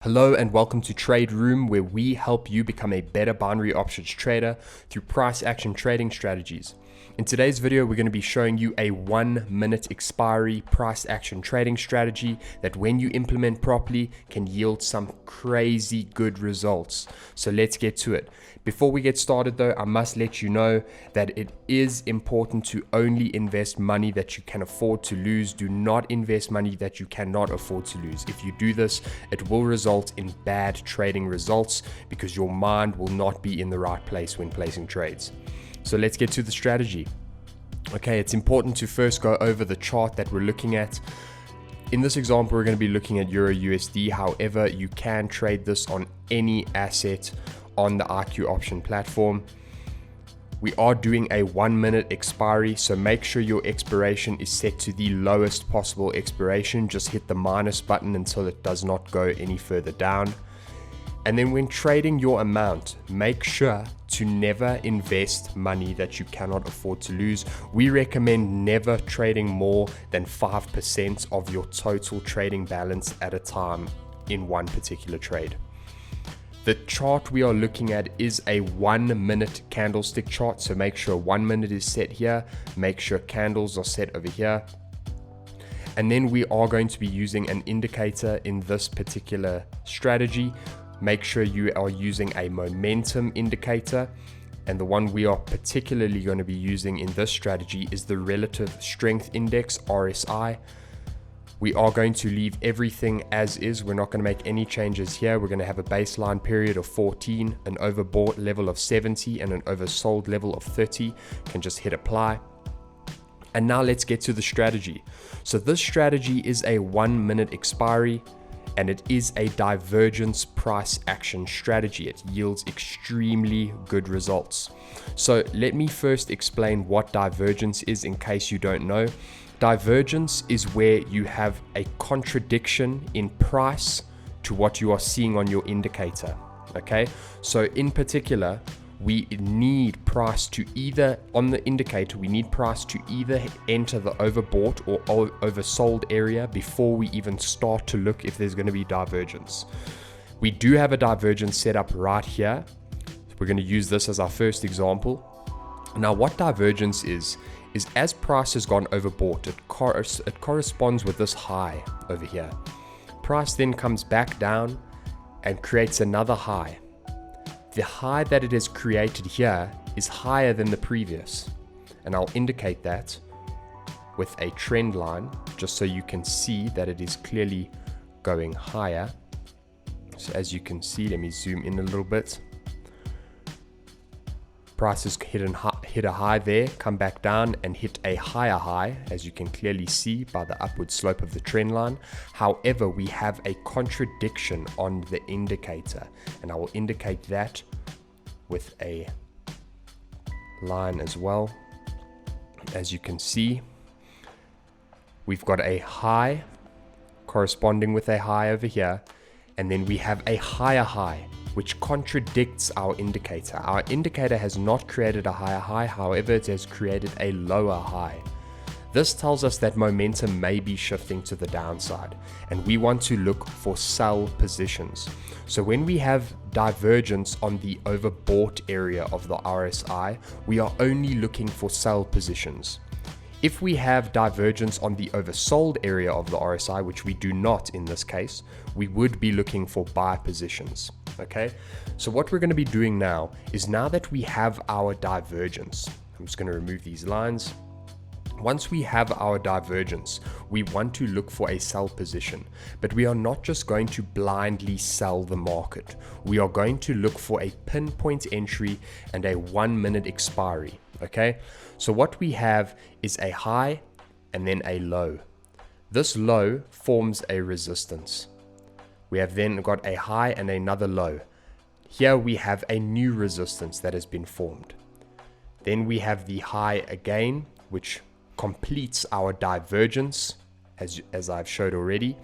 Hello and welcome to Trade Room, where we help you become a better binary options trader through price action trading strategies. In today's video, we're going to be showing you a 1-minute expiry price action trading strategy that when you implement properly can yield some crazy good results. So let's get to it. Before we get started though, I must let you know that it is important to only invest money that you can afford to lose. Do not invest money that you cannot afford to lose. If you do this, it will result in bad trading results because your mind will not be in the right place when placing trades. So let's get to the strategy. Okay, it's important to first go over the chart that we're looking at. In this example, we're going to be looking at Euro USD. However, you can trade this on any asset on the IQ option platform. We are doing a 1-minute expiry, so make sure your expiration is set to the lowest possible expiration. Just hit the minus button until it does not go any further down. And then when trading your amount, make sure to never invest money that you cannot afford to lose. We recommend never trading more than 5% of your total trading balance at a time in one particular trade. The chart we are looking at is a 1-minute candlestick chart, so make sure 1 minute is set here, make sure candles are set over here. And then we are going to be using an indicator in this particular strategy. Make sure you are using a momentum indicator, and the one we are particularly going to be using in this strategy is the relative strength index, RSI. We are going to leave everything as is. We're not going to make any changes here. We're going to have a baseline period of 14, an overbought level of 70, and an oversold level of 30. You can just hit apply. And now let's get to the strategy. So this strategy is a 1-minute expiry, and it is a divergence price action strategy. It yields extremely good results. So let me first explain what divergence is in case you don't know. Divergence is where you have a contradiction in price to what you are seeing on your indicator. Okay, so in particular, we need price to either, on the indicator, we need price to either enter the overbought or oversold area before we even start to look if there's going to be divergence. We do have a divergence set up right here. We're going to use this as our first example. Now, what divergence is as price has gone overbought, it corresponds with this high over here. Price then comes back down and creates another high. The high that it has created here is higher than the previous, and I'll indicate that with a trend line just so you can see that it is clearly going higher. So as you can see, let me zoom in a little bit. Price has hit a high there, come back down and hit a higher high, as you can clearly see by the upward slope of the trend line. However, we have a contradiction on the indicator, and I will indicate that with a line as well. As you can see, we've got a high corresponding with a high over here, and then we have a higher high which contradicts our indicator. Our indicator has not created a higher high, however, it has created a lower high. This tells us that momentum may be shifting to the downside, and we want to look for sell positions. So when we have divergence on the overbought area of the RSI, we are only looking for sell positions. If we have divergence on the oversold area of the RSI, which we do not in this case, we would be looking for buy positions. Okay, so what we're going to be doing now is, now that we have our divergence, I'm just going to remove these lines. Once we have our divergence, we want to look for a sell position, but we are not just going to blindly sell the market. We are going to look for a pinpoint entry and a 1-minute expiry. Okay, so what we have is a high and then a low. This low forms a resistance. We have then got a high and another low. Here we have a new resistance that has been formed. Then we have the high again, which completes our divergence, as I've showed already.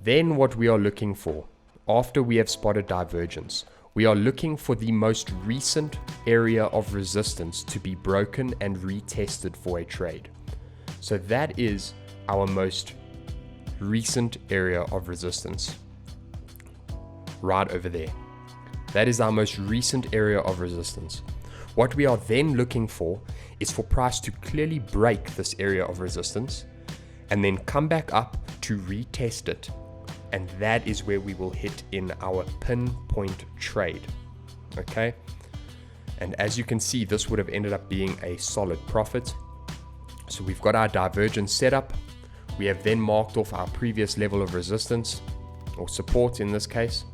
Then what we are looking for, after we have spotted divergence, we are looking for the most recent area of resistance to be broken and retested for a trade. So that is our most recent area of resistance. right over there. That is our most recent area of resistance. What we are then looking for is for price to clearly break this area of resistance and then come back up to retest it. And that is where we will hit in our pinpoint trade. Okay. And as you can see, this would have ended up being a solid profit. So we've got our divergence set up. We have then marked off our previous level of resistance or support in this case.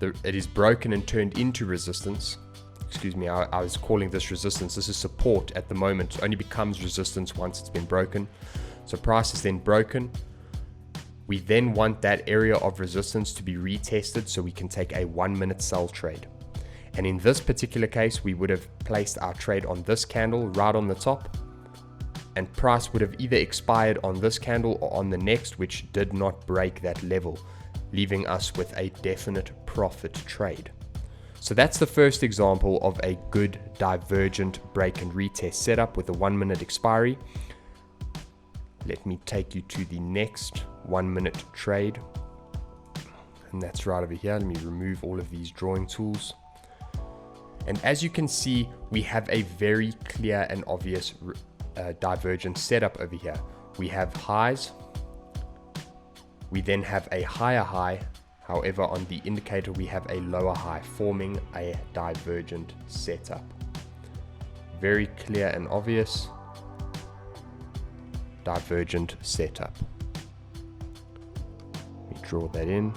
It is broken and turned into resistance. Excuse me, I was calling this resistance. This is support at the moment. It only becomes resistance once it's been broken. So price is then broken. We then want that area of resistance to be retested so we can take a 1 minute sell trade. And in this particular case, we would have placed our trade on this candle right on the top, and price would have either expired on this candle or on the next, which did not break that level, leaving us with a definite profit trade. So that's the first example of a good divergent break and retest setup with a 1 minute expiry. Let me take you to the next 1 minute trade. And that's right over here. Let me remove all of these drawing tools. And as you can see, we have a very clear and obvious divergence setup over here. We have highs. We then have a higher high. However, on the indicator, we have a lower high, forming a divergent setup. Very clear and obvious divergent setup. Let me draw that in.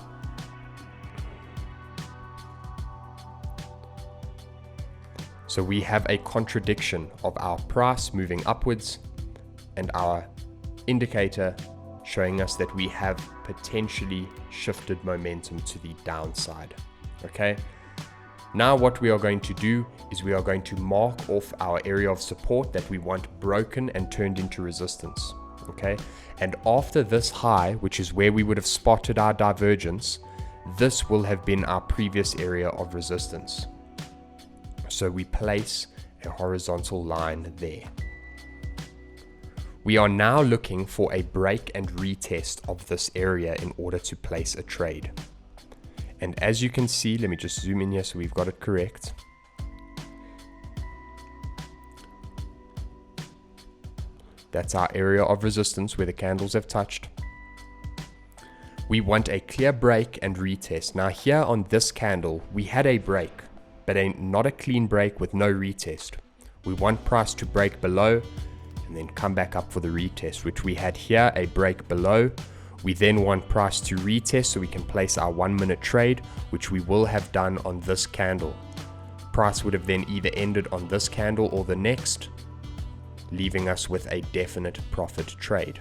So we have a contradiction of our price moving upwards and our indicator showing us that we have potentially shifted momentum to the downside. Okay. Now what we are going to do is we are going to mark off our area of support that we want broken and turned into resistance. Okay. And after this high, which is where we would have spotted our divergence, this will have been our previous area of resistance. So we place a horizontal line there. We are now looking for a break and retest of this area in order to place a trade. And as you can see, let me just zoom in here so we've got it correct. That's our area of resistance where the candles have touched. We want a clear break and retest. Now here on this candle, we had a break, but not a clean break with no retest. We want price to break below and then come back up for the retest, which we had here, a break below. We then want price to retest so we can place our 1 minute trade, which we will have done on this candle. Price would have then either ended on this candle or the next, leaving us with a definite profit trade.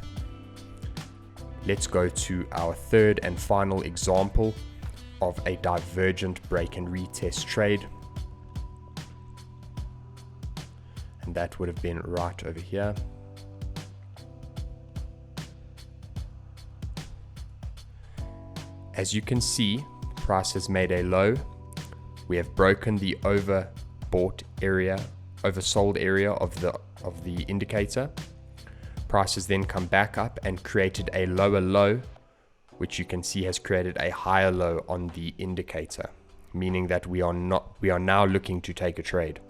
Let's go to our third and final example of a divergent break and retest trade. And that would have been right over here. As you can see, price has made a low. We have broken the overbought area, oversold area of the indicator. Price has then come back up and created a lower low, which you can see has created a higher low on the indicator, meaning that we are now looking to take a trade.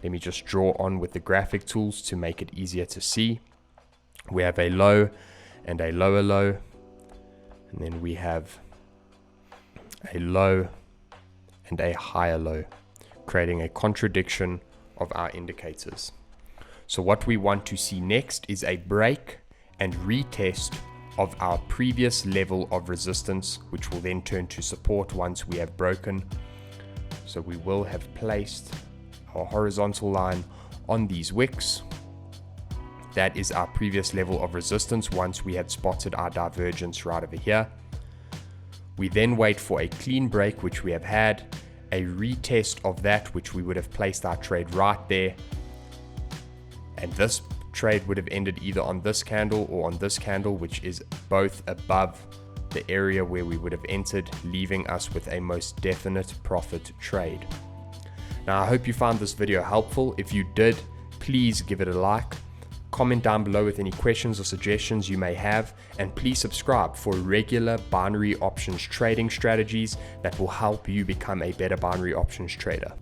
Let me just draw on with the graphic tools to make it easier to see. We have a low and a lower low, and then we have a low and a higher low, creating a contradiction of our indicators. So what we want to see next is a break and retest of our previous level of resistance, which will then turn to support once we have broken. So we will have placed our horizontal line on these wicks. That is our previous level of resistance once we had spotted our divergence right over here. We then wait for a clean break, which we have had, a retest of that, which we would have placed our trade right there. And this trade would have ended either on this candle or on this candle, which is both above the area where we would have entered, leaving us with a most definite profit trade. Now, I hope you found this video helpful. If you did, please give it a like. comment down below with any questions or suggestions you may have, and please subscribe for regular binary options trading strategies that will help you become a better binary options trader.